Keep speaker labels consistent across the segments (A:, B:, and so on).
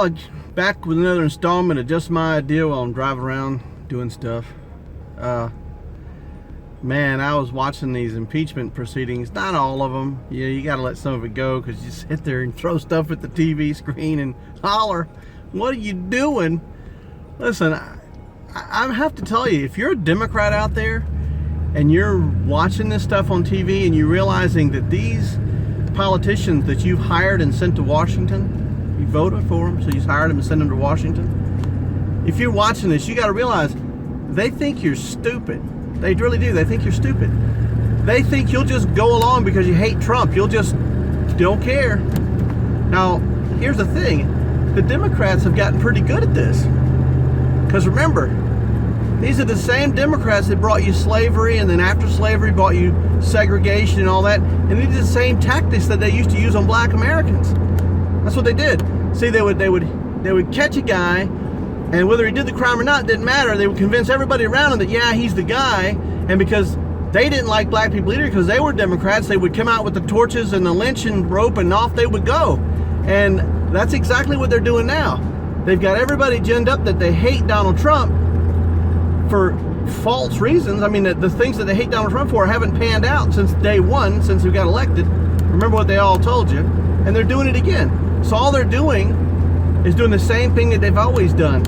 A: Well, back with another installment of Just My Idea while I'm driving around doing stuff. Man, I was watching these impeachment proceedings. Not all of them. Yeah, you got to let some of it go because you sit there and throw stuff at the TV screen and holler, "What are you doing?" Listen, I have to tell you, if you're a Democrat out there and you're watching this stuff on TV and you're realizing that these politicians that you've hired and sent to Washington, you voted for them, so you hired them and sent them to Washington. If you're watching this, you got to realize they think you're stupid. They really do. They think you're stupid. They think you'll just go along because you hate Trump. You'll just don't care. Now, here's the thing. The Democrats have gotten pretty good at this. Because remember, these are the same Democrats that brought you slavery, and then after slavery brought you segregation and all that. And these are the same tactics that they used to use on black Americans. That's what they did. See, they would catch a guy, and whether he did the crime or not didn't matter. They would convince everybody around him that, yeah, he's the guy. And because they didn't like black people either, because they were Democrats, they would come out with the torches and the lynching rope, and off they would go. And that's exactly what they're doing now. They've got everybody ginned up that they hate Donald Trump for false reasons. I mean, the things that they hate Donald Trump for haven't panned out since day one, since he got elected. Remember what they all told you. And they're doing it again. So all they're doing is doing the same thing that they've always done.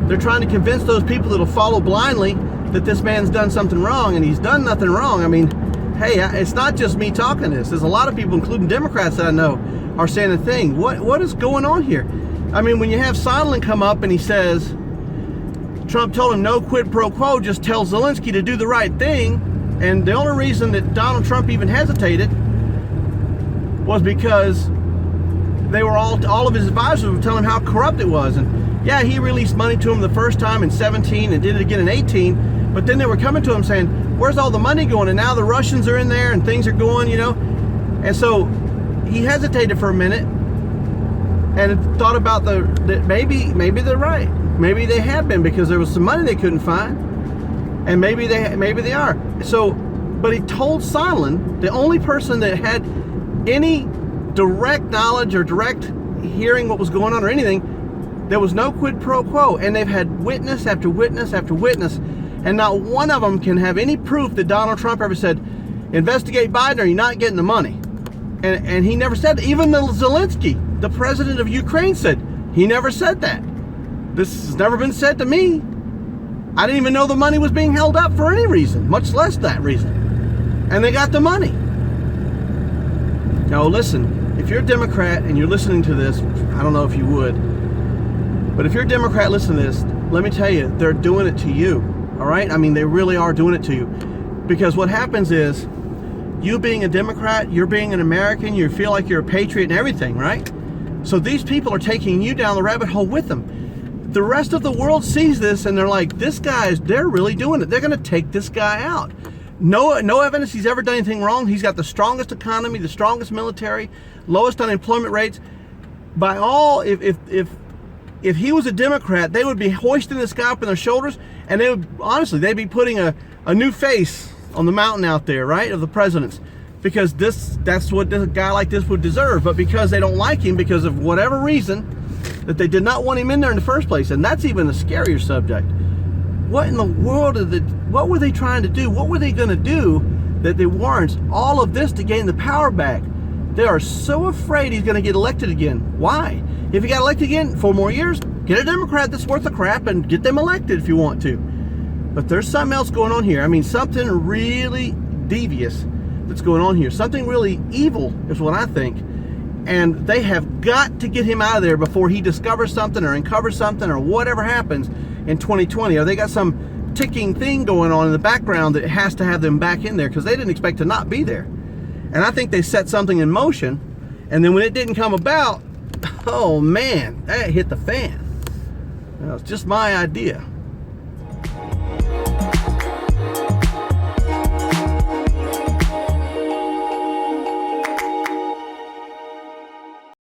A: They're trying to convince those people that'll follow blindly that this man's done something wrong, and he's done nothing wrong. I mean, hey, it's not just me talking this. There's a lot of people, including Democrats that I know, are saying the thing. What is going on here? I mean, when you have Sondland come up and he says, Trump told him no quid pro quo, just tell Zelensky to do the right thing, and the only reason that Donald Trump even hesitated was because they were all of his advisors were telling him how corrupt it was. And yeah, he released money to him the first time in 17 and did it again in 18, but then they were coming to him saying, where's all the money going? And now the Russians are in there and things are going, you know. And so he hesitated for a minute and thought about that maybe they're right. Maybe they have been, because there was some money they couldn't find, and maybe they are. So, but he told Sondland, the only person that had any direct knowledge or direct hearing what was going on or anything, there was no quid pro quo. And they've had witness after witness after witness, and not one of them can have any proof that Donald Trump ever said, investigate Biden or you're not getting the money. And he never said, even the Zelensky, the president of Ukraine, said, he never said that. This has never been said to me. I didn't even know the money was being held up for any reason, much less that reason. And they got the money. Now listen, if you're a Democrat and you're listening to this, I don't know if you would, but if you're a Democrat listening to this, let me tell you, they're doing it to you, all right? I mean, they really are doing it to you. Because what happens is, you being a Democrat, you're being an American, you feel like you're a patriot and everything, right? So these people are taking you down the rabbit hole with them. The rest of the world sees this and they're like, they're really doing it. They're going to take this guy out. No evidence he's ever done anything wrong. He's got the strongest economy, the strongest military, lowest unemployment rates. By all, if he was a Democrat, they would be hoisting this guy up on their shoulders, and they'd be putting a new face on the mountain out there, right, of the presidents, because that's what a guy like this would deserve. But because they don't like him, because of whatever reason, that they did not want him in there in the first place, and that's even a scarier subject. What in the world what were they trying to do? What were they going to do that they warrants all of this to gain the power back? They are so afraid he's going to get elected again. Why? If he got elected again 4 more years, get a Democrat that's worth a crap and get them elected if you want to. But there's something else going on here. I mean, something really devious that's going on here. Something really evil is what I think. And they have got to get him out of there before he discovers something or uncovers something or whatever happens in 2020. Or they got some ticking thing going on in the background that has to have them back in there, because they didn't expect to not be there. And I think they set something in motion, and then when it didn't come about, oh man, that hit the fan. It's just my idea.